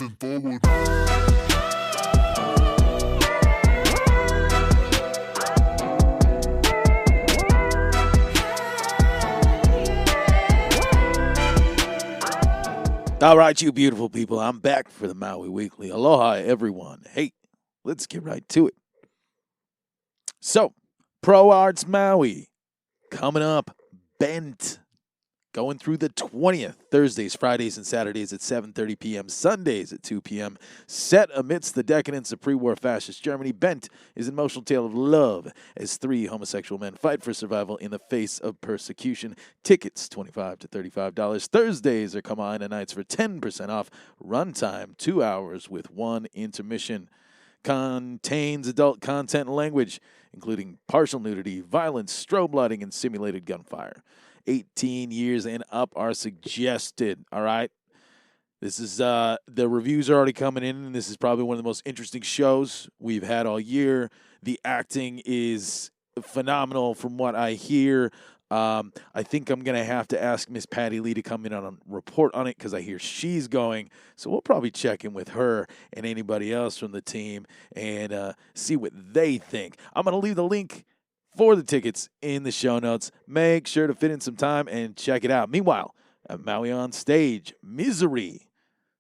moving forward. All right, you beautiful people, I'm back for the Maui Weekly. Aloha, everyone. Hey, let's get right to it. So, ProArts Maui, coming up, Bent, going through the 20th, Thursdays, Fridays, and Saturdays at 7:30 p.m., Sundays at 2 p.m. Set amidst the decadence of pre-war fascist Germany, Bent is an emotional tale of love as three homosexual men fight for survival in the face of persecution. Tickets, $25 to $35. Thursdays are Kama'aina nights for 10% off. Runtime, 2 hours with one intermission. Contains adult content and language, including partial nudity, violence, strobe lighting, and simulated gunfire. 18 years and up are suggested, all right? This is, the reviews are already coming in, and this is probably one of the most interesting shows we've had all year. The acting is phenomenal from what I hear. I think I'm going to have to ask Miss Patty Lee to come in on a report on it because I hear she's going. So we'll probably check in with her and anybody else from the team and see what they think. I'm going to leave the link for the tickets in the show notes. Make sure to fit in some time and check it out. Meanwhile, at Maui OnStage, Misery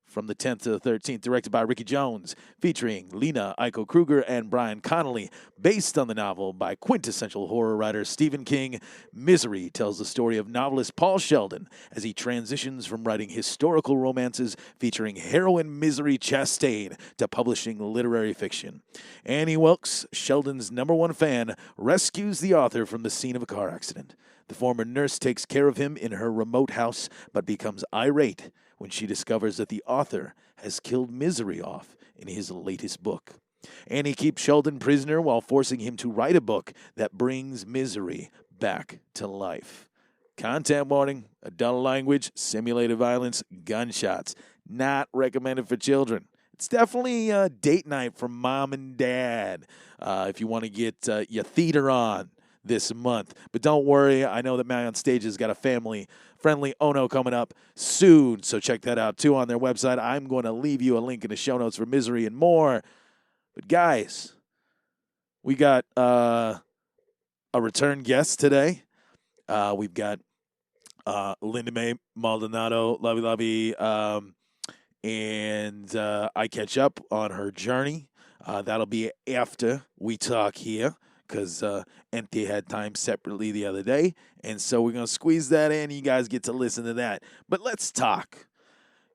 from the 10th to the 13th, directed by Ricky Jones, featuring Lena Aiko Kruger and Brian Connolly, based on the novel by quintessential horror writer Stephen King. Misery tells the story of novelist Paul Sheldon as he transitions from writing historical romances featuring heroine Misery Chastain to publishing literary fiction. Annie Wilkes, Sheldon's #1 fan, rescues the author from the scene of a car accident. The former nurse takes care of him in her remote house, but becomes irate when she discovers that the author has killed Misery off in his latest book. Annie keeps Sheldon prisoner while forcing him to write a book that brings Misery back to life. Content warning, adult language, simulated violence, gunshots. Not recommended for children. It's definitely a date night for mom and dad if you want to get your theater on this month. But don't worry, I know that Maui OnStage has got a family-friendly Ono coming up soon, so check that out too on their website. I'm going to leave you a link in the show notes for Misery and more. But guys, we got a return guest today. We've got Lindamae Maldonado, lovey, and I catch up on her journey. That'll be after we talk here, because Auntie had time separately the other day, and so we're going to squeeze that in. You guys get to listen to that. But let's talk.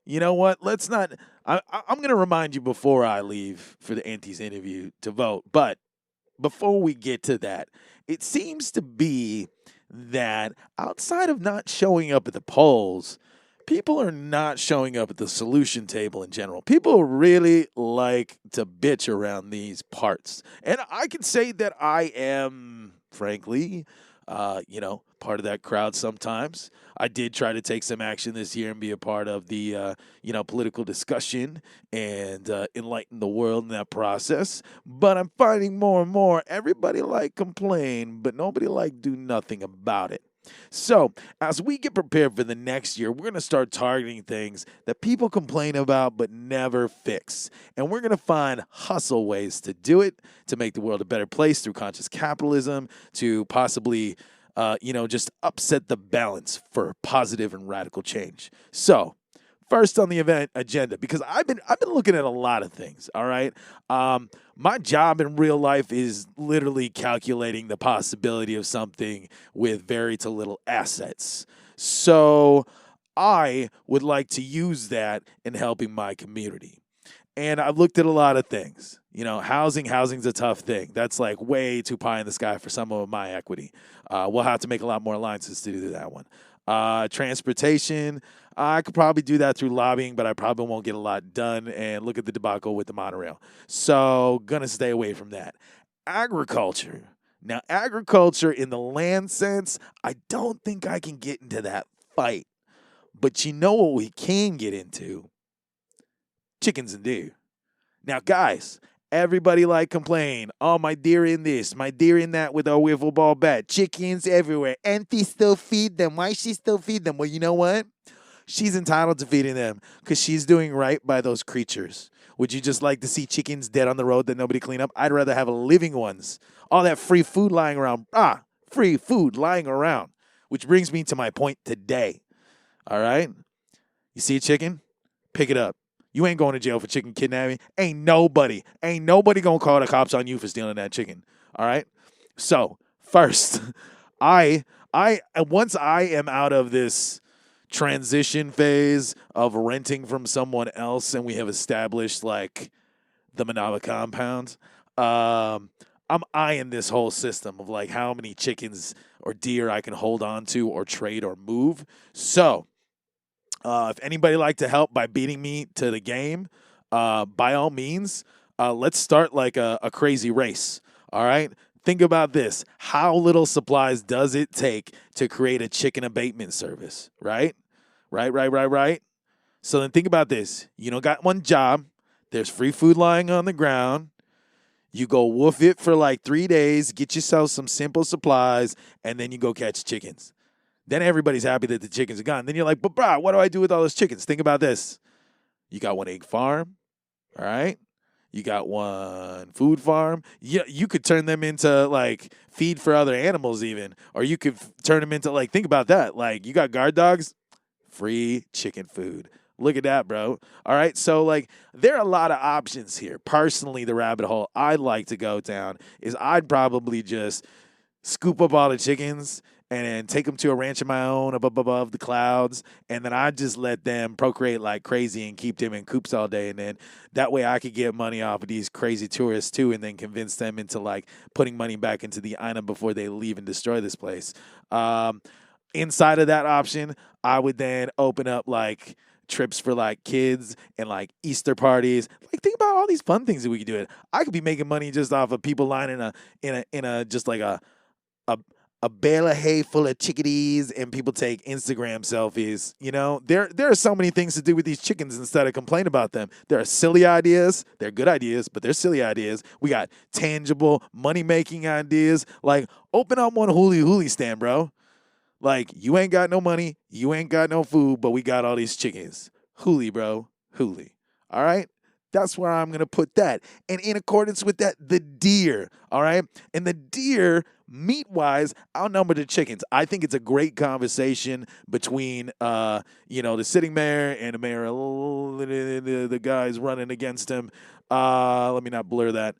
You know what? Let's not – I'm going to remind you before I leave for the Auntie's interview to vote, but before we get to that, it seems to be that outside of not showing up at the polls, people are not showing up at the solution table in general. People really like to bitch around these parts. And I can say that I am, frankly, part of that crowd sometimes. I did try to take some action this year and be a part of the, political discussion and enlighten the world in that process. But I'm finding more and more everybody like complain, but nobody like do nothing about it. So, as we get prepared for the next year, we're going to start targeting things that people complain about but never fix. And we're going to find hustle ways to do it, to make the world a better place through conscious capitalism, to possibly, just upset the balance for positive and radical change. So, first on the event agenda, because I've been looking at a lot of things, all right? My job in real life is literally calculating the possibility of something with very to little assets. So I would like to use that in helping my community. And I've looked at a lot of things. Housing's a tough thing. That's like way too pie in the sky for some of my equity. We'll have to make a lot more alliances to do that one. Transportation, I could probably do that through lobbying, but I probably won't get a lot done. And look at the debacle with the monorail. So, gonna stay away from that. Agriculture. Now, agriculture in the land sense, I don't think I can get into that fight. But you know what we can get into? Chickens and deer. Now, guys, everybody complain. Oh, my deer in this, my deer in that with a wiffle ball bat. Chickens everywhere. Auntie still feed them. Why she still feed them? Well, you know what? she's entitled to feeding them because she's doing right by those creatures. Would you just like to see chickens dead on the road that nobody clean up? I'd rather have living ones. All that free food lying around. Free food lying around. Which brings me to my point today. All right? You see a chicken? Pick it up. You ain't going to jail for chicken kidnapping. Ain't nobody gonna call the cops on you for stealing that chicken. All right? So, first, once I am out of this transition phase of renting from someone else and we have established like the Manava compound, I'm eyeing this whole system of like how many chickens or deer I can hold on to or trade or move. So, if anybody like to help by beating me to the game, by all means, let's start like a crazy race. All right? Think about this. How little supplies does it take to create a chicken abatement service? Right? Right. So then think about this. You don't got one job. There's free food lying on the ground. You go woof it for like 3 days, get yourself some simple supplies, and then you go catch chickens. Then everybody's happy that the chickens are gone. Then you're like, but bro, what do I do with all those chickens? Think about this. You got one egg farm, all right? You got one food farm. You could turn them into like feed for other animals even. Or you could turn them into like, think about that. Like you got guard dogs, free chicken food. Look at that, bro. All right, so like there are a lot of options here. Personally, the rabbit hole I'd like to go down is I'd probably just scoop up all the chickens and then take them to a ranch of my own up above the clouds, and then I just let them procreate like crazy and keep them in coops all day, and then that way I could get money off of these crazy tourists too, and then convince them into like putting money back into the item before they leave and destroy this place. Inside of that option, I would then open up like trips for like kids and like Easter parties. Like think about all these fun things that we could do. I could be making money just off of people lying in a just like a bale of hay full of chickadees and people take Instagram selfies. You know, there are so many things to do with these chickens instead of complain about them. There are silly ideas. They're good ideas, but they're silly ideas. We got tangible money-making ideas. Like open up one huli stand, bro. Like you ain't got no money. You ain't got no food, but we got all these chickens. Huli, bro. Huli. All right? That's where I'm going to put that. And in accordance with that, the deer, all right? And the deer, meat-wise, outnumber the chickens. I think it's a great conversation between, the sitting mayor and the mayor, the guys running against him. Let me not blur that.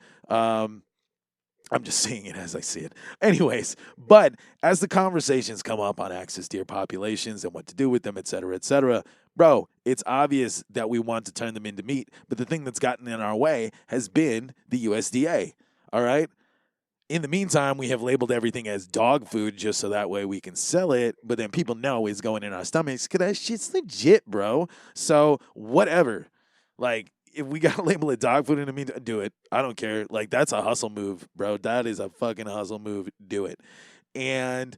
I'm just saying it as I see it. Anyways, but as the conversations come up on axis deer populations and what to do with them, et cetera, bro, it's obvious that we want to turn them into meat. But the thing that's gotten in our way has been the USDA, all right? In the meantime, we have labeled everything as dog food just so that way we can sell it. But then people know it's going in our stomachs because that shit's legit, bro. So whatever. Like, if we got to label it dog food in the meantime, do it. I don't care. Like, that's a hustle move, bro. That is a fucking hustle move. Do it. And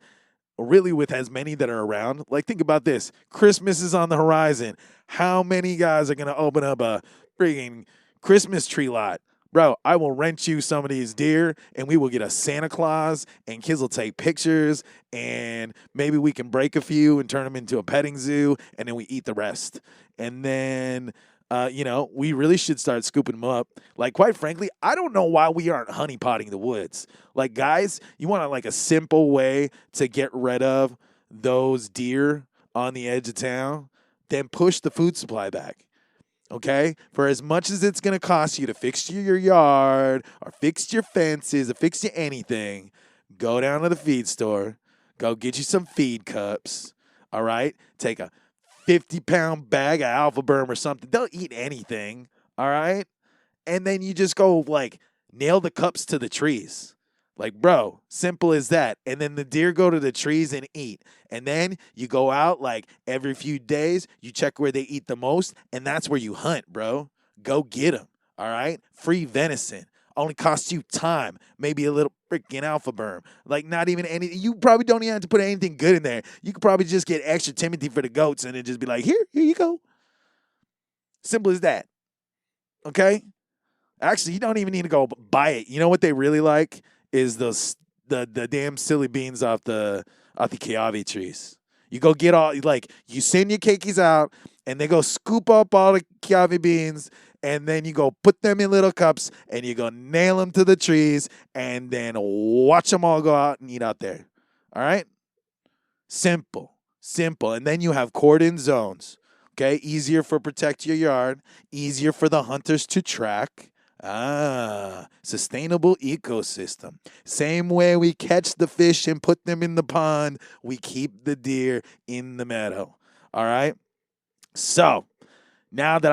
really, with as many that are around, like, think about this. Christmas is on the horizon. How many guys are going to open up a freaking Christmas tree lot? Bro, I will rent you some of these deer, and we will get a Santa Claus, and kids will take pictures, and maybe we can break a few and turn them into a petting zoo, and then we eat the rest. And then we really should start scooping them up. Like, quite frankly, I don't know why we aren't honeypotting the woods. Like, guys, you want like a simple way to get rid of those deer on the edge of town? Then push the food supply back. Okay? For as much as it's going to cost you to fix your yard or fix your fences or fix you anything, go down to the feed store. Go get you some feed cups. All right? Take a 50-pound bag of alpha berm or something. They'll eat anything, all right? And then you just go, like, nail the cups to the trees. Like, bro, simple as that. And then the deer go to the trees and eat. And then you go out, like, every few days, you check where they eat the most, and that's where you hunt, bro. Go get them, all right? Free venison. Only costs you time, maybe a little freaking alpha berm. Like, not even any. You probably don't even have to put anything good in there. You could probably just get extra Timothy for the goats and then just be like, here you go. Simple as that. Okay? Actually, you don't even need to go buy it. You know what they really like is the damn silly beans off the kiawe trees. You go get all, like, you send your keikis out, and they go scoop up all the kiawe beans, and then you go put them in little cups, and you go nail them to the trees, and then watch them all go out and eat out there. All right? Simple. And then you have cordon zones. Okay? Easier for protect your yard, easier for the hunters to track. Sustainable ecosystem. Same way we catch the fish and put them in the pond, we keep the deer in the meadow. All right? So, now that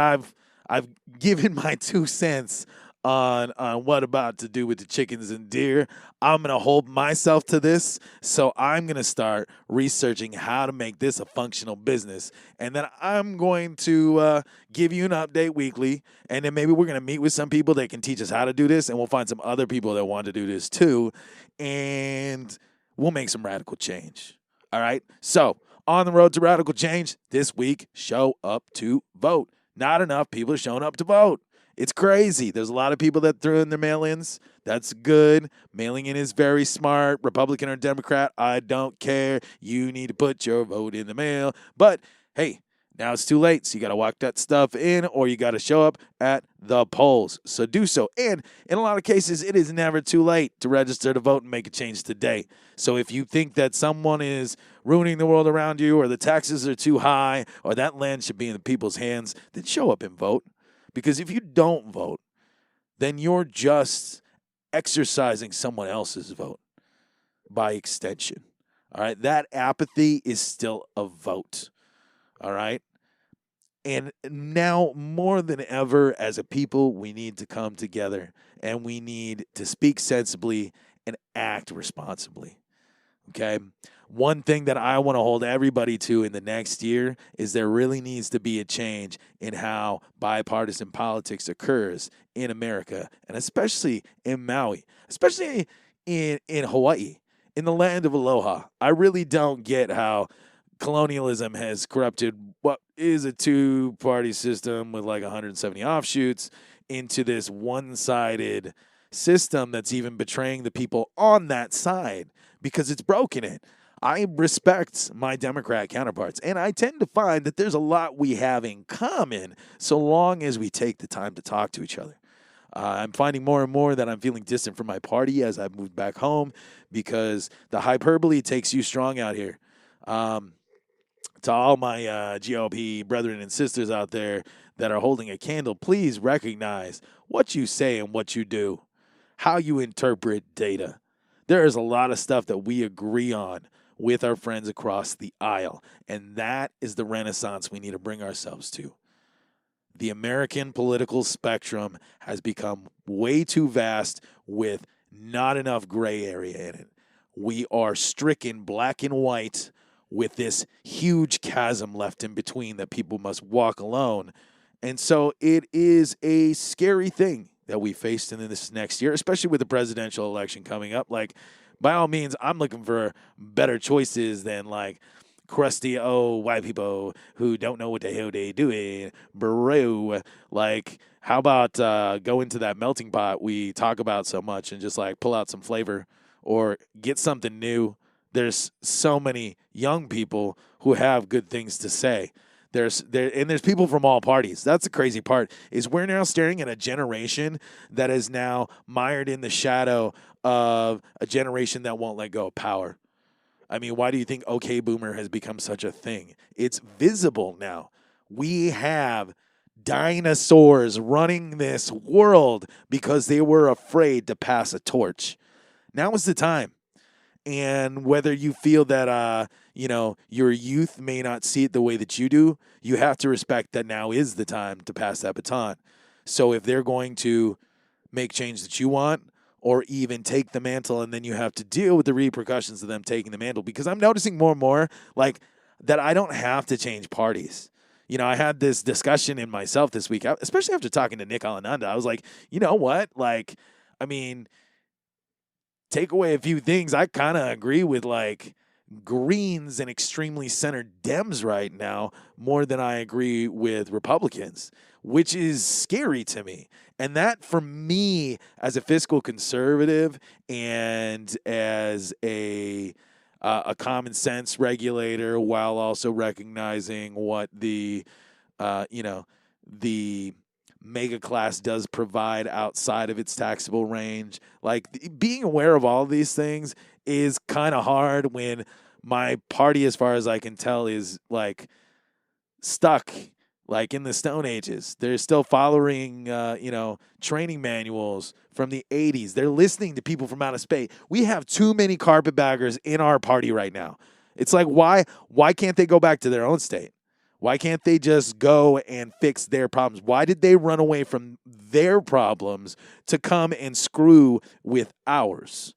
I've given my 2 cents on what about to do with the chickens and deer, I'm going to hold myself to this. So I'm going to start researching how to make this a functional business. And then I'm going to give you an update weekly. And then maybe we're going to meet with some people that can teach us how to do this. And we'll find some other people that want to do this too. And we'll make some radical change. All right? So on the road to radical change this week, show up to vote. Not enough people are showing up to vote. It's crazy. There's a lot of people that threw in their mail-ins. That's good. Mailing in is very smart. Republican or Democrat, I don't care. You need to put your vote in the mail. But, hey, now it's too late. So you got to walk that stuff in, or you got to show up at the polls. So do so. And in a lot of cases, it is never too late to register to vote and make a change today. So if you think that someone is ruining the world around you, or the taxes are too high, or that land should be in the people's hands, then show up and vote. Because if you don't vote, then you're just exercising someone else's vote by extension. All right? That apathy is still a vote. All right? And now, more than ever, as a people, we need to come together, and we need to speak sensibly and act responsibly. Okay? One thing that I want to hold everybody to in the next year is there really needs to be a change in how bipartisan politics occurs in America, and especially in Maui, especially in Hawaii, in the land of aloha. I really don't get how colonialism has corrupted what is a two-party system with like 170 offshoots into this one-sided system that's even betraying the people on that side because it's broken it. I respect my Democrat counterparts, and I tend to find that there's a lot we have in common so long as we take the time to talk to each other. I'm finding more and more that I'm feeling distant from my party as I've moved back home because the hyperbole takes you strong out here. To all my GOP brethren and sisters out there that are holding a candle, please recognize what you say and what you do, how you interpret data. There is a lot of stuff that we agree on with our friends across the aisle, and that is the renaissance we need to bring ourselves to. The American political spectrum has become way too vast with not enough gray area in it. We are stricken black and white with this huge chasm left in between that people must walk alone. And so it is a scary thing that we faced in this next year, especially with the presidential election coming up. Like, by all means, I'm looking for better choices than like crusty white people who don't know what the hell they doing, bro. Like, how about go into that melting pot we talk about so much and just like pull out some flavor or get something new. There's so many young people who have good things to say. There's people from all parties. That's the crazy part, is we're now staring at a generation that is now mired in the shadow of a generation that won't let go of power. I mean, why do you think OK Boomer has become such a thing? It's visible now. We have dinosaurs running this world because they were afraid to pass a torch. Now is the time. And whether you feel that, your youth may not see it the way that you do, you have to respect that now is the time to pass that baton. So if they're going to make change that you want or even take the mantle, and then you have to deal with the repercussions of them taking the mantle, because I'm noticing more and more like that I don't have to change parties. You know, I had this discussion in myself this week, especially after talking to Nick Alananda. I was like, you know what? Like, I mean, take away a few things. I kind of agree with like Greens and extremely centered Dems right now more than I agree with Republicans, which is scary to me. And that, for me, as a fiscal conservative and as a a common sense regulator while also recognizing what the mega class does provide outside of its taxable range. Like, being aware of all of these things is kind of hard when my party, as far as I can tell, is like stuck like in the Stone Ages. They're still following, training manuals from the 80s. They're listening to people from outer space. We have too many carpetbaggers in our party right now. It's like, why can't they go back to their own state? Why can't they just go and fix their problems? Why did they run away from their problems to come and screw with ours?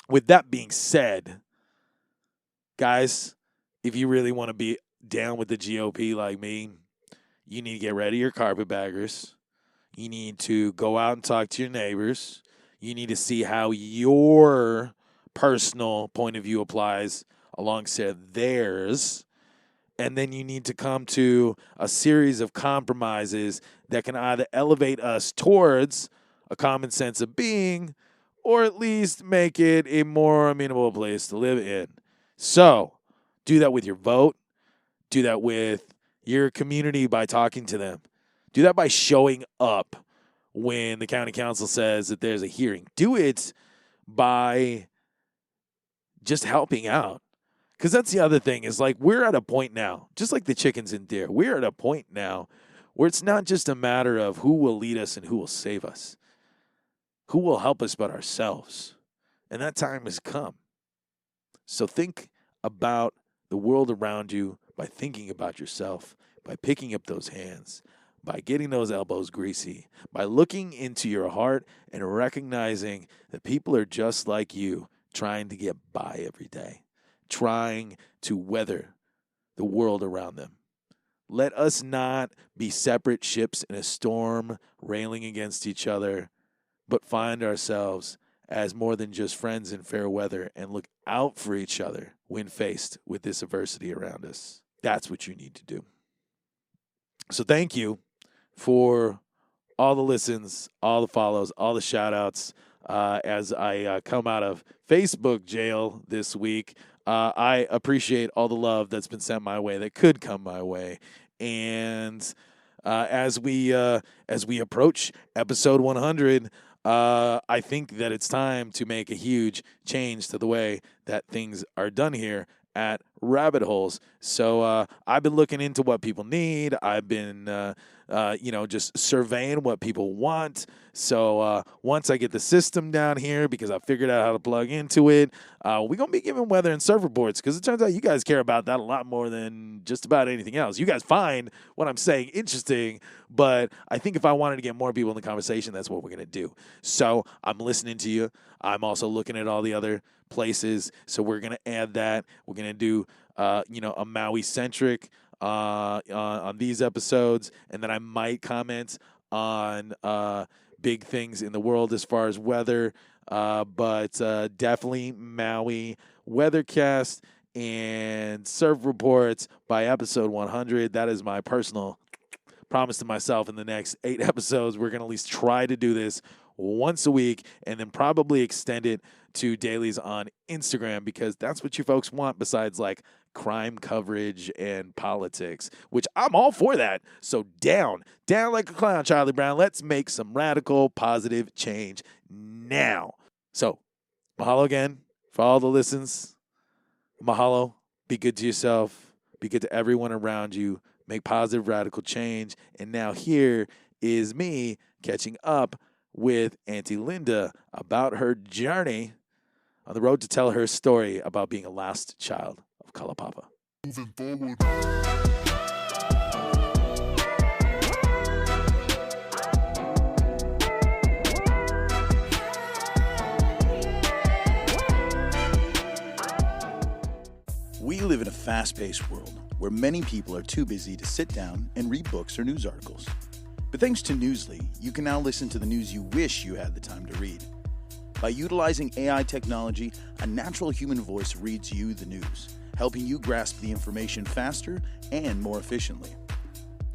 With that being said, guys, if you really want to be down with the GOP like me, you need to get rid of your carpetbaggers. You need to go out and talk to your neighbors. You need to see how your personal point of view applies alongside theirs. And then you need to come to a series of compromises that can either elevate us towards a common sense of being or at least make it a more amenable place to live in. So, do that with your vote. Do that with your community by talking to them. Do that by showing up when the county council says that there's a hearing. Do it by just helping out. Because that's the other thing is, like, we're at a point now, just like the chickens and deer, we're at a point now where it's not just a matter of who will lead us and who will save us, who will help us but ourselves. And that time has come. So think about the world around you by thinking about yourself, by picking up those hands, by getting those elbows greasy, by looking into your heart and recognizing that people are just like you, trying to get by every day, trying to weather the world around them. Let us not be separate ships in a storm, railing against each other, but find ourselves as more than just friends in fair weather and look out for each other when faced with this adversity around us. That's what you need to do. So thank you for all the listens, all the follows, all the shout-outs. As I come out of Facebook jail this week, I appreciate all the love that's been sent my way, that could come my way. And as we approach episode 100, I think that it's time to make a huge change to the way that things are done here at Rabbit Holes. So I've been looking into what people need. I've been, just surveying what people want. So once I get the system down here, because I figured out how to plug into it, we're going to be giving weather and surf reports, because it turns out you guys care about that a lot more than just about anything else. You guys find what I'm saying interesting, but I think if I wanted to get more people in the conversation, that's what we're going to do. So I'm listening to you. I'm also looking at all the other places, so we're going to add that. We're going to do, a Maui-centric on these episodes, and then I might comment on big things in the world as far as weather, but definitely Maui weathercast and surf reports by episode 100. That is my personal promise to myself. In the next 8 episodes, we're going to at least try to do this once a week, and then probably extend it to dailies on Instagram, because that's what you folks want, besides like crime coverage and politics, which I'm all for that. So down like a clown, Charlie Brown. Let's make some radical positive change now. So mahalo again for all the listens. Mahalo. Be good to yourself. Be good to everyone around you. Make positive radical change. And now here is me catching up with Auntie Linda about her journey on the road to tell her story about being a lost child of Kalaupapa. Moving forward. We live in a fast-paced world where many people are too busy to sit down and read books or news articles. But thanks to Newsly, you can now listen to the news you wish you had the time to read. By utilizing AI technology, a natural human voice reads you the news, helping you grasp the information faster and more efficiently.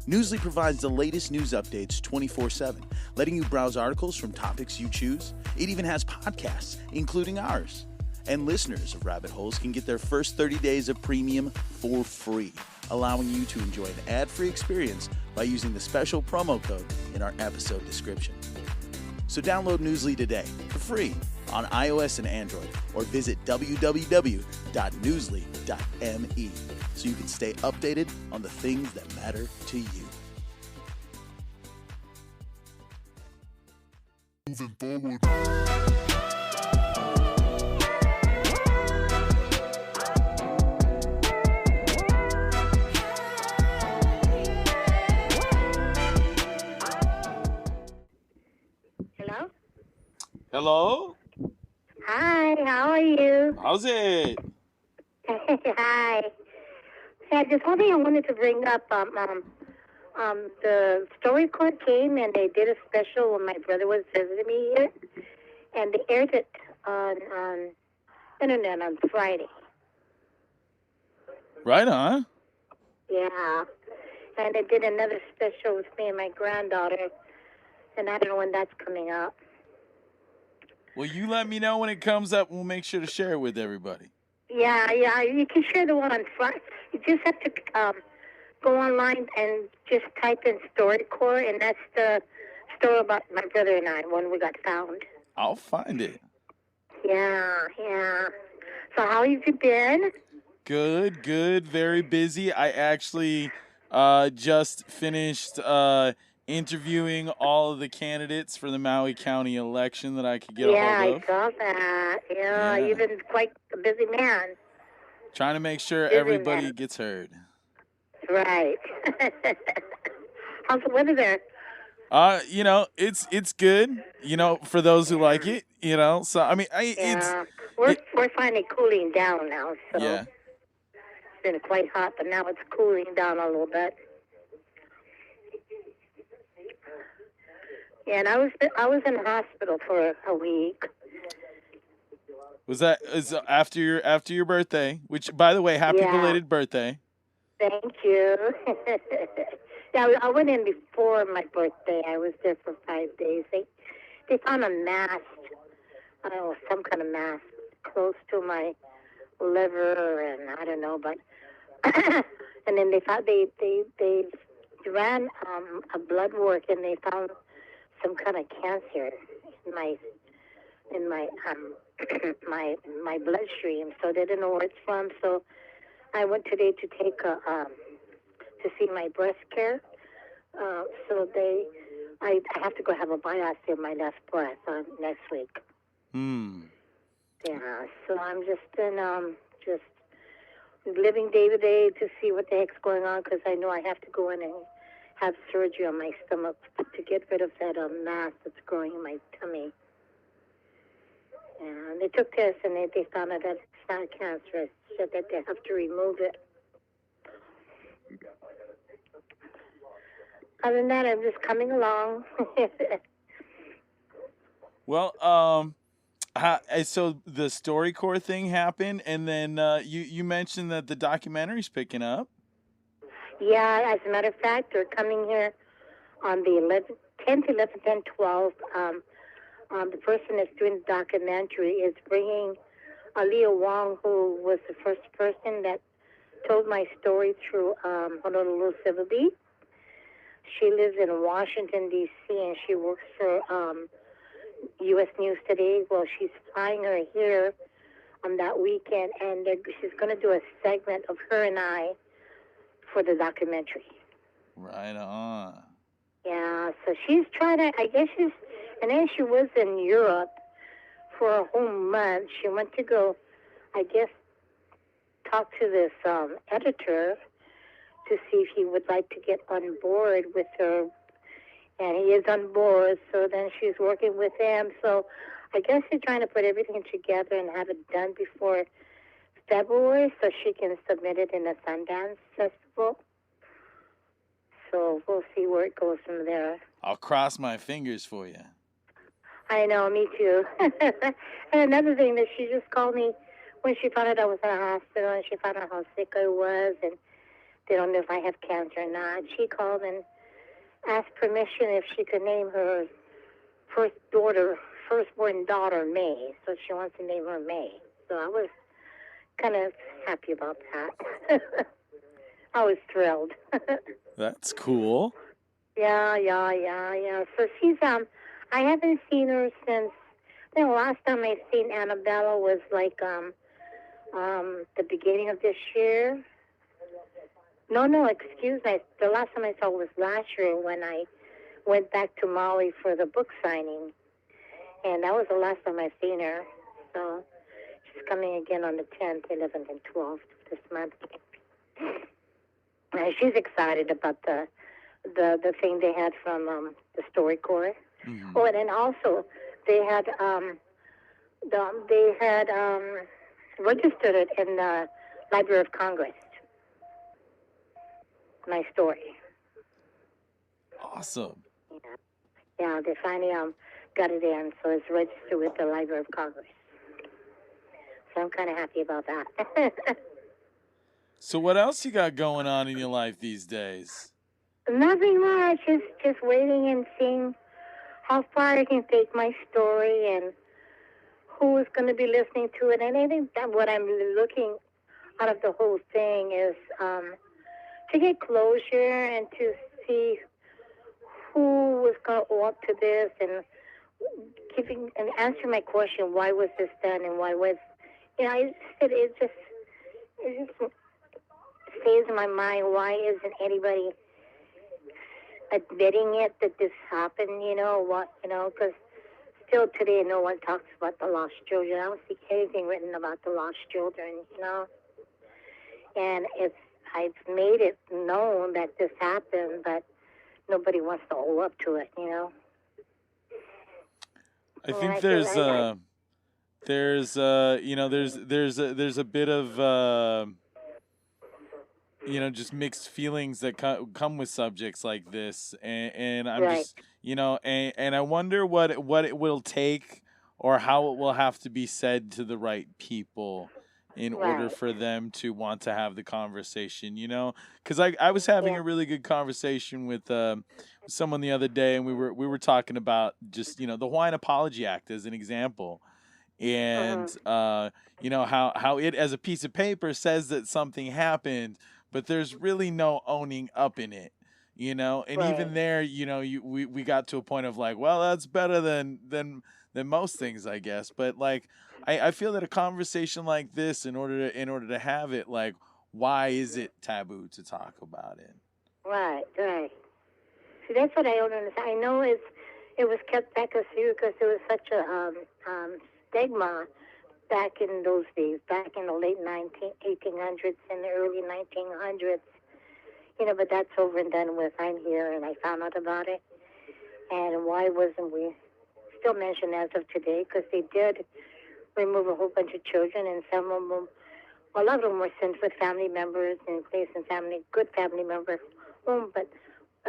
Newsly provides the latest news updates 24/7, letting you browse articles from topics you choose. It even has podcasts, including ours. And listeners of Rabbit Holes can get their first 30 days of premium for free, allowing you to enjoy an ad-free experience by using the special promo code in our episode description. So download Newsly today for free on iOS and Android, or visit www.newsly.me so you can stay updated on the things that matter to you. Moving forward. Hello? Hello? Hi, how are you? How's it? Hi. Yeah, just one thing I wanted to bring up. The story court came and they did a special when my brother was visiting me here, and they aired it on internet on Friday. Right on. Yeah. And they did another special with me and my granddaughter, and I don't know when that's coming up. Well, you let me know when it comes up. We'll make sure to share it with everybody. Yeah, you can share the one on Friday. You just have to go online and just type in StoryCorps, and that's the story about my brother and I when we got found. I'll find it. Yeah. So how have you been? Good. Very busy. I actually just finished interviewing all of the candidates for the Maui County election that I could get a hold of. I saw that. Yeah, you've been quite a busy man. Trying to make sure Busy everybody man. gets heard. Right. How's the weather there? It's good, for those who like it, So I mean, we're finally cooling down now. So yeah. It's been quite hot, but now it's cooling down a little bit. Yeah, and I was in the hospital for a week. Is after your birthday? Which, by the way, happy belated birthday. Thank you. Yeah, I went in before my birthday. I was there for 5 days. They found a mass, I don't know, some kind of mass close to my liver, and I don't know, but and then they ran a blood work, and they found some kind of cancer in my my bloodstream. So they didn't know where it's from. So I went today to take to see my breast care. So I have to go have a biopsy of my left breast next week. Yeah. So I'm just just living day to day to see what the heck's going on, because I know I have to go in and have surgery on my stomach to get rid of that mass that's growing in my tummy. And they took tests, and they found out that it's not cancerous. Said that they have to remove it. Other than that, I'm just coming along. Well, so the StoryCorps thing happened, and then you mentioned that the documentary's picking up. Yeah, as a matter of fact, they're coming here on the 10th, 11th, and 12th. The person that's doing the documentary is bringing Aaliyah Wong, who was the first person that told my story through Honolulu Civility. She lives in Washington, D.C., and she works for U.S. News Today. Well, she's flying her here on that weekend, and she's going to do a segment of her and I for the documentary. Right on. Yeah, so she's trying to, and then she was in Europe for a whole month. She went to go, talk to this editor to see if he would like to get on board with her. And he is on board, so then she's working with him. So I guess she's trying to put everything together and have it done before February so she can submit it in the Sundance Festival. So we'll see where it goes from there. I'll cross my fingers for you. I know, me too. And another thing that she just called me when she found out I was in a hospital, and she found out how sick I was, and they don't know if I have cancer or not. She called and asked permission if she could name her firstborn daughter May. So she wants to name her May. So I was kind of happy about that. I was thrilled. That's cool. Yeah. So she's I haven't seen her since. I think the last time I seen Annabella was like the beginning of this year. No, excuse me. The last time I saw her was last year when I went back to Maui for the book signing, and that was the last time I seen her. So she's coming again on the 10th, 11th, and 12th this month. And she's excited about the thing they had from the StoryCorps. Mm-hmm. Oh, and then also they had registered it in the Library of Congress. My story. Awesome. Yeah, they finally got it in, so it's registered with the Library of Congress. So I'm kind of happy about that. So what else you got going on in your life these days? Nothing much. Just waiting and seeing how far I can take my story and who is going to be listening to it. And I think that what I'm looking out of the whole thing is to get closure and to see who was going to go up to this and answer my question, why was this done and why was, it just stays in my mind, why isn't anybody admitting it that this happened, because still today no one talks about the lost children. I don't see anything written about the lost children, and I've made it known that this happened, but nobody wants to own up to it, I think there's a bit of just mixed feelings that come with subjects like this, and I'm just and I wonder what it will take or how it will have to be said to the right people in order for them to want to have the conversation, because I was having a really good conversation with someone the other day, and we were talking about just the Hawaiian Apology Act as an example, and how it as a piece of paper says that something happened, but there's really no owning up in it, and even there, we got to a point of like, well, that's better than most things, I guess, but like I feel that a conversation like this, in order to have it, like, why is it taboo to talk about it? Right. See, that's what I don't understand. I know it was kept back a few because there was such a stigma back in those days, back in the late 1800s and the early 1900s. But that's over and done with. I'm here, and I found out about it. And why wasn't we still mentioned as of today? Because they did remove a whole bunch of children, and some of them, a lot of them were sent with family members and placed in good family member home. But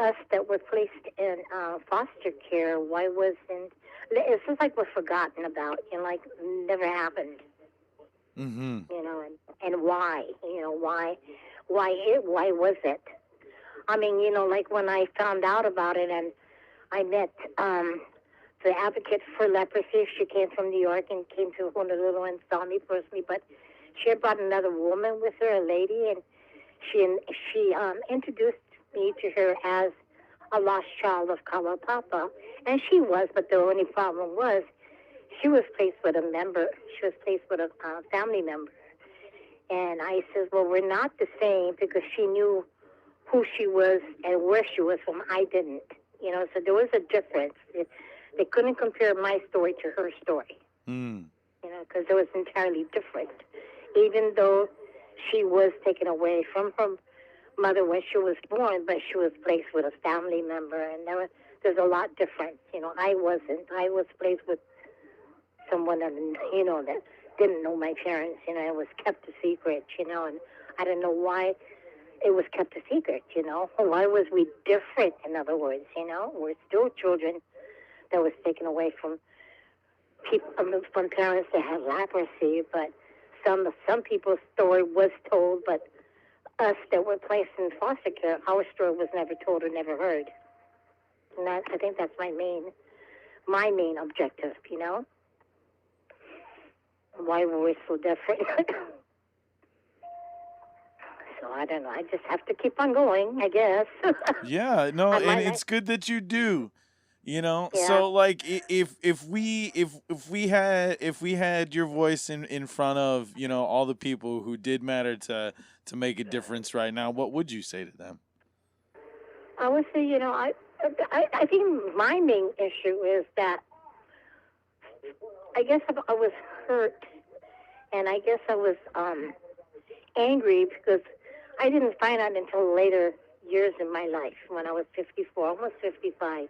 us that were placed in foster care, why wasn't? It's just like we're forgotten about, like never happened. Mm-hmm. And why? Why was it? I mean, like when I found out about it, and I met the advocate for leprosy. She came from New York and came to Honolulu and saw me personally, but she had brought another woman with her, a lady, and she introduced me to her as a lost child of Kalaupapa, and she was, but the only problem was she was placed with a member. She was placed with a family member, and I said, well, we're not the same, because she knew who she was and where she was from. I didn't, so there was a difference. They couldn't compare my story to her story, because it was entirely different. Even though she was taken away from her mother when she was born, but she was placed with a family member, and there's a lot different. I wasn't. I was placed with someone that, that didn't know my parents. It was kept a secret, and I don't know why it was kept a secret, Why was we different, in other words, We're still children that was taken away from people, from parents that had leprosy, but some people's story was told, but us that were placed in foster care, our story was never told or never heard. And I think that's my main objective, why were we so different? So I don't know. I just have to keep on going, I guess. Yeah, no, I and might, it's good that you do. yeah. So like if we had your voice in front of all the people who did matter to make a difference right now, what would you say to them? I would say, I think my main issue is that I guess I was hurt, and I guess I was angry because I didn't find out until later years in my life, when I was 54, almost 55,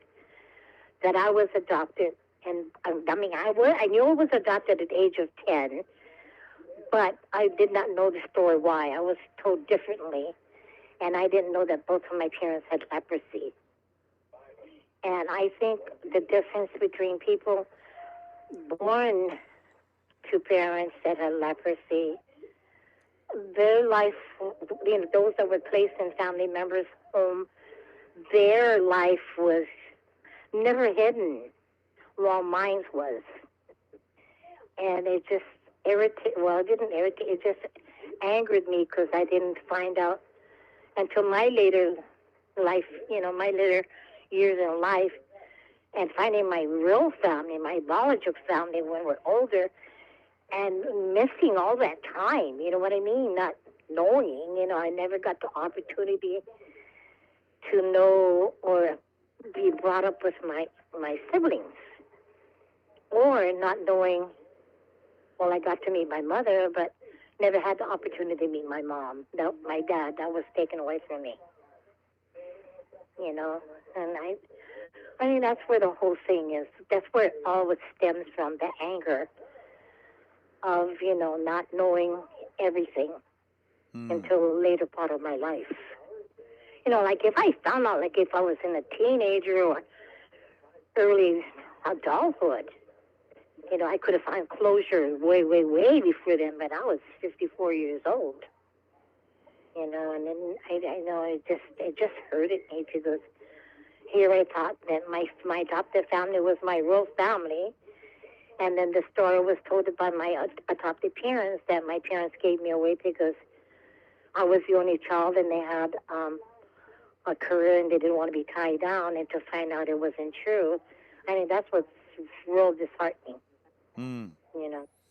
that I was adopted. And I mean, I knew I was adopted at the age of 10, but I did not know the story why. I was told differently, and I didn't know that both of my parents had leprosy. And I think the difference between people born to parents that had leprosy, their life, those that were placed in family members' home, their life was never hidden, while mine was. And it just it didn't irritate, it just angered me because I didn't find out until my later life, my later years in life, and finding my real family, my biological family when we're older, and missing all that time, you know what I mean? Not knowing, I never got the opportunity to know or be brought up with my siblings, or not knowing. Well, I got to meet my mother, but never had the opportunity to meet my mom. No, my dad, that was taken away from me. And I mean, that's where the whole thing is. That's where it always stems from, the anger of, not knowing everything until the later part of my life. Like if I found out, like if I was in a teenager or early adulthood, I could have found closure way, way, way before then, but I was 54 years old. And then I know it just hurted me because here I thought that my adopted family was my real family, and then the story was told by my adopted parents that my parents gave me away because I was the only child and they had a career and they didn't want to be tied down, and to find out it wasn't true. I mean, that's what's real disheartening,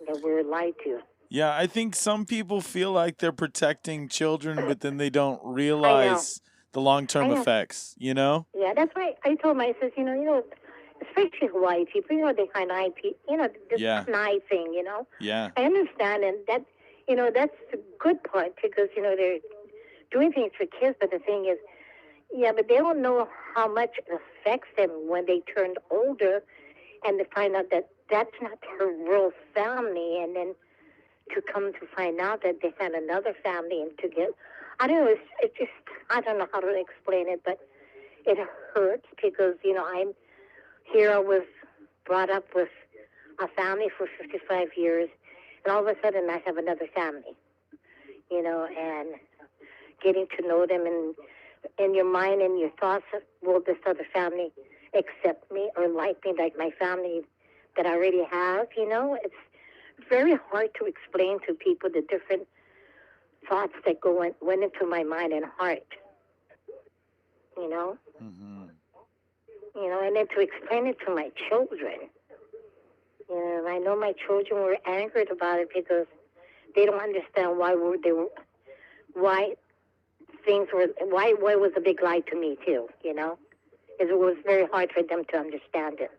that we're lied to. Yeah, I think some people feel like they're protecting children, but then they don't I know. realize the long-term effects, Yeah, that's why I told my sis, especially Hawaii people, they kind of this eye thing, Yeah. I understand, and that, that's the good part because, they're doing things for kids, but the thing is, but they don't know how much it affects them when they turn older and they find out that that's not their real family, and then to come to find out that they had another family and to get, I don't know, it's just, I don't know how to explain it, but it hurts because, I was brought up with a family for 55 years, and all of a sudden I have another family, and getting to know them and in your mind and your thoughts, will this other family accept me or like me like my family that I already have, It's very hard to explain to people the different thoughts that went into my mind and heart, Mm-hmm. And then to explain it to my children. I know my children were angered about it because they don't understand why was a big lie to me too, It was very hard for them to understand it.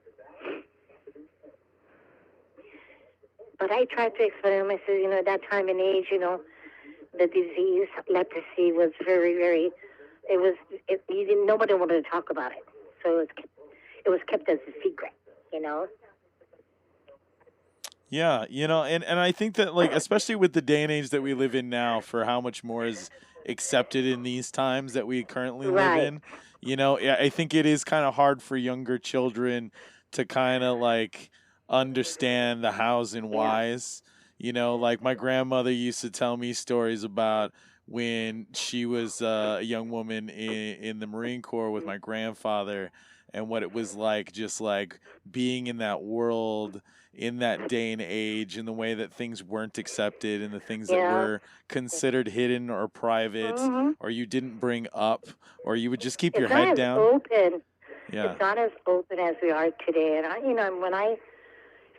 But I tried to explain to them, I said, at that time and age, the disease, leprosy, was very, very, nobody wanted to talk about it. So it was kept as a secret, Yeah, and I think that, like, especially with the day and age that we live in now, for how much more is accepted in these times that we currently live Right. in, I think it is kind of hard for younger children to kind of like understand the hows and whys. Like my grandmother used to tell me stories about when she was a young woman in the Marine Corps with my grandfather, and what it was like, just like being in that world in that day and age, and the way that things weren't accepted and the things that Yeah. were considered hidden or private, Mm-hmm. or you didn't bring up, or you would just keep your It's not head as down. open. Yeah. It's not as open as we are today. And when I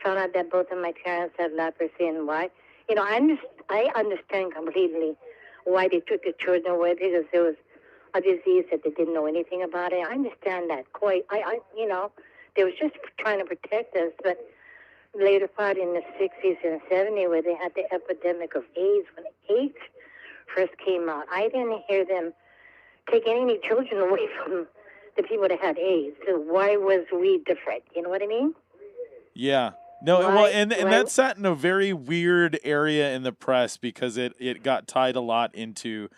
found out that both of my parents had leprosy and why, I understand completely why they took the children away, because there was a disease that they didn't know anything about it. I understand that quite. They was just trying to protect us. But later part in the 60s and 70s, where they had the epidemic of AIDS, when AIDS first came out, I didn't hear them taking any children away from the people that had AIDS. So why was we different? You know what I mean? Yeah. No, Why- well, and why- that sat in a very weird area in the press, because it got tied a lot into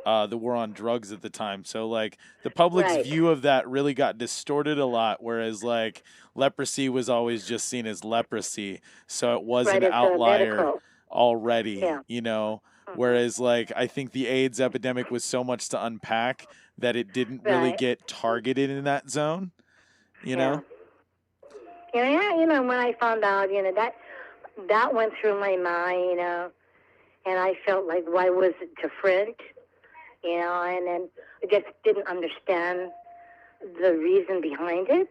the war on drugs at the time. So like the public's Right. view of that really got distorted a lot, whereas like leprosy was always just seen as leprosy, so it was Right, an it's outlier medical. already, Yeah. you know. Whereas like I think the AIDS epidemic was so much to unpack that it didn't really Right. get targeted in that zone, you know. When I found out, that went through my mind, and I felt like, why was it different? And then I just didn't understand the reason behind it.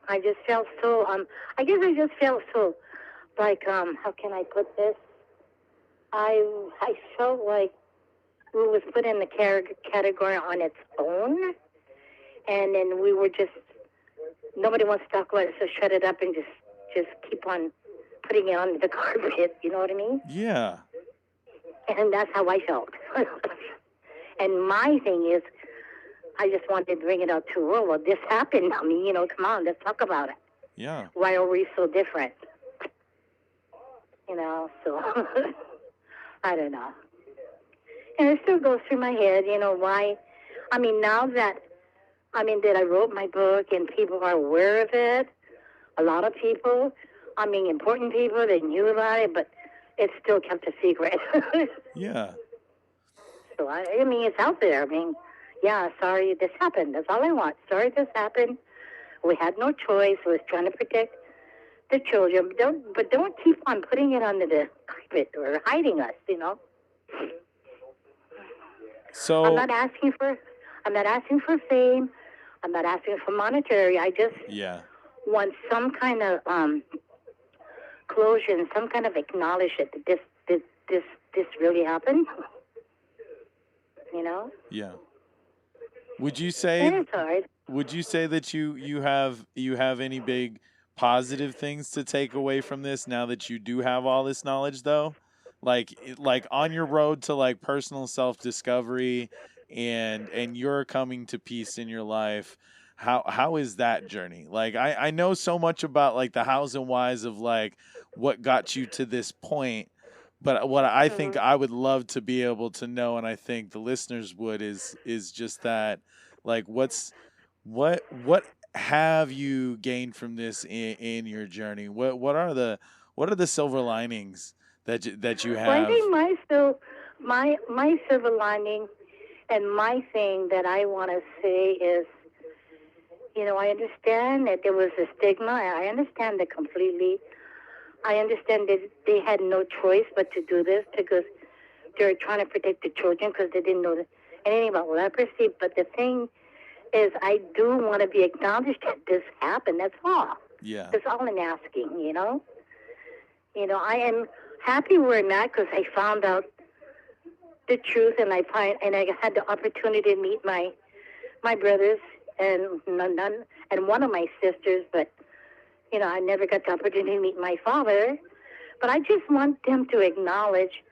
I just felt so, I guess I just felt so, like, how can I put this? I felt like we was put in the category on its own, and then we were just, nobody wants to talk about it, so shut it up and just keep on putting it on the carpet, you know what I mean? Yeah. And that's how I felt. And my thing is, I just wanted to bring it out to the world. Well, this happened. I mean, come on, let's talk about it. Yeah. Why are we so different? So I don't know. And it still goes through my head, why. I mean, now that I wrote my book and people are aware of it, a lot of people, important people, they knew about it, but it's still kept a secret. Yeah. So, it's out there. Yeah, sorry this happened. That's all I want. Sorry this happened. We had no choice. We was trying to protect the children. But don't keep on putting it under the carpet or hiding us, So I'm not asking for fame. I'm not asking for monetary. I just want some kind of closure and some kind of acknowledgement that this really happened. Yeah. Would you say It's hard. Would you say that you have any big positive things to take away from this now that you do have all this knowledge, though? Like on your road to like personal self-discovery and you're coming to peace in your life, how is that journey? Like I know so much about like the hows and whys of like what got you to this point, but what I think I would love to be able to know, and I think the listeners would, is just that, like, what have you gained from this in your journey? What are the silver linings that you have? Well, I think my silver lining and my thing that I want to say is, I understand that there was a stigma. I understand that completely. I understand that they had no choice but to do this because they were trying to protect the children because they didn't know anything about leprosy. But the thing is, I do want to be acknowledged that this happened. That's all. Yeah. That's all I'm asking, I am happy where I'm at because I found out the truth, and I had the opportunity to meet my brothers and one of my sisters, but I never got the opportunity to meet my father. But I just want them to acknowledge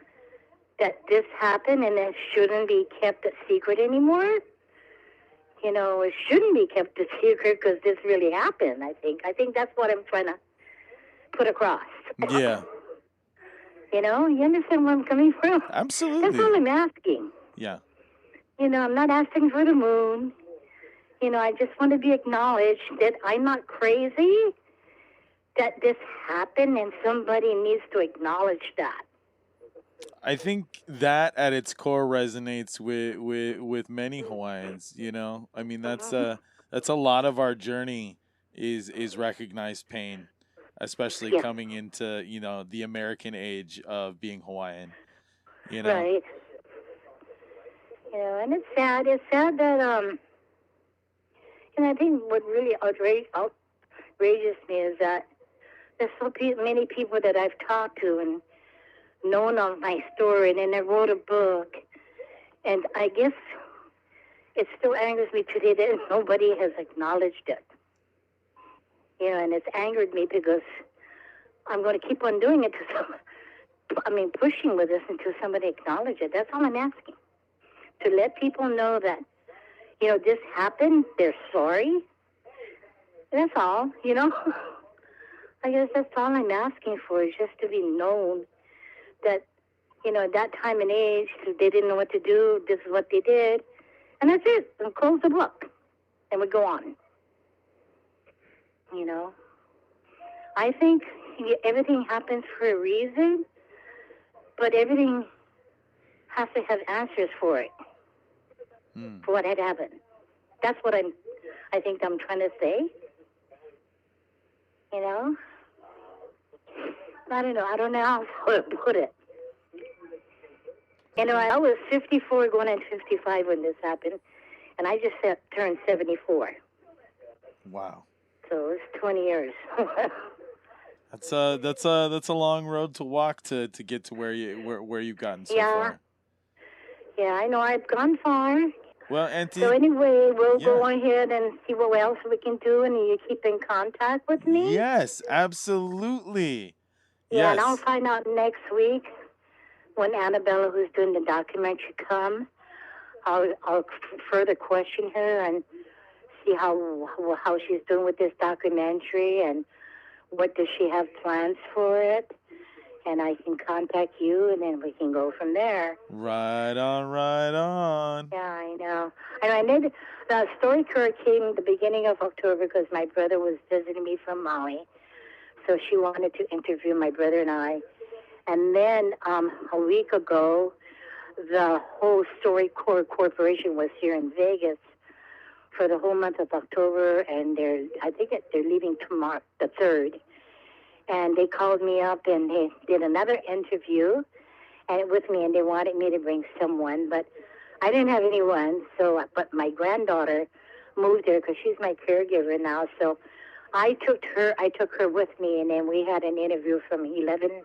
that this happened and it shouldn't be kept a secret anymore. It shouldn't be kept a secret because this really happened, I think. I think that's what I'm trying to put across. Yeah. You understand where I'm coming from? Absolutely. That's all I'm asking. Yeah. I'm not asking for the moon. I just want to be acknowledged that I'm not crazy, that this happened, and somebody needs to acknowledge that. I think that at its core resonates with many Hawaiians. You know, I mean that's a lot of our journey is recognized pain, especially Yeah, coming into the American age of being Hawaiian. You know. right. And it's sad. It's sad that and I think what really outrageous me is that there's many people that I've talked to and known of my story, and then I wrote a book, and I guess it still angers me today that nobody has acknowledged it. And it's angered me because I'm going to keep on doing it pushing with this until somebody acknowledges it. That's all I'm asking. To let people know that, this happened, they're sorry. That's all, I guess that's all I'm asking for, is just to be known that, at that time and age, they didn't know what to do, this is what they did, and that's it, and close the book, and we go on. I think everything happens for a reason, but everything has to have answers for it, for what had happened. That's what I think I'm trying to say. I don't know. I don't know how to put it. I was 54 going on 55 when this happened, and I just turned 74. Wow. So it's 20 years. That's a long road to walk to get to where you've gotten so far. Yeah, I know I've gone far. Well, Auntie. So anyway, we'll go ahead and see what else we can do, and you keep in contact with me. Yes, absolutely. Yeah, yes. And I'll find out next week when Annabella, who's doing the documentary, comes. I'll further question her and see how she's doing with this documentary and what does she have plans for it. And I can contact you, and then we can go from there. Right on, right on. Yeah, I know. And the story came the beginning of October because my brother was visiting me from Maui. So she wanted to interview my brother and I. And then a week ago, the whole StoryCorps Corporation was here in Vegas for the whole month of October, and I think they're leaving tomorrow, the 3rd. And they called me up and they did another interview with me, and they wanted me to bring someone, but I didn't have anyone. But my granddaughter moved there because she's my caregiver now. So I took her with me, and then we had an interview from 11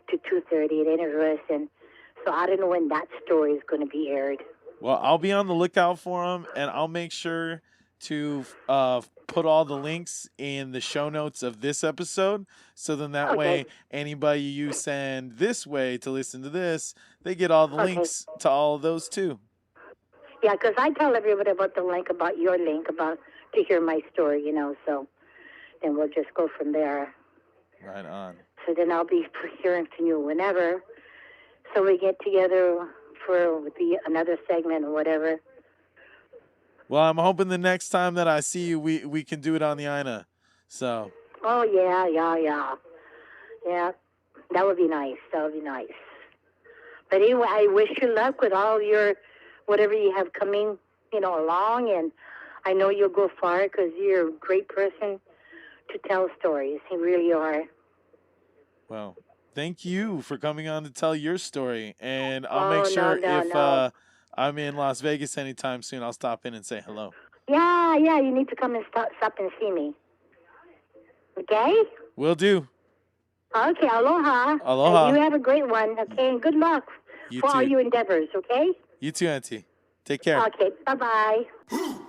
to 2:30 at Interest, and so I don't know when that story is going to be aired. Well, I'll be on the lookout for them, and I'll make sure to put all the links in the show notes of this episode, so then that way anybody you send this way to listen to this, they get all the links to all of those too. Yeah, because I tell everybody about the link, about your link, about to hear my story, so then we'll just go from there. Right on. So then I'll be hearing from you whenever. So we get together for another segment or whatever. Well, I'm hoping the next time that I see you, we can do it on the Ina. So. Oh, yeah. Yeah, that would be nice. But anyway, I wish you luck with all your, whatever you have coming, along. And I know you'll go far because you're a great person to tell stories. You really are. Well, thank you for coming on to tell your story. And I'll make sure if I'm in Las Vegas anytime soon, I'll stop in and say hello. Yeah, you need to come and stop and see me. Okay? Will do. Okay, aloha. Aloha. You have a great one, okay? And good luck for all your endeavors, okay? You too, Auntie. Take care. Okay, bye-bye.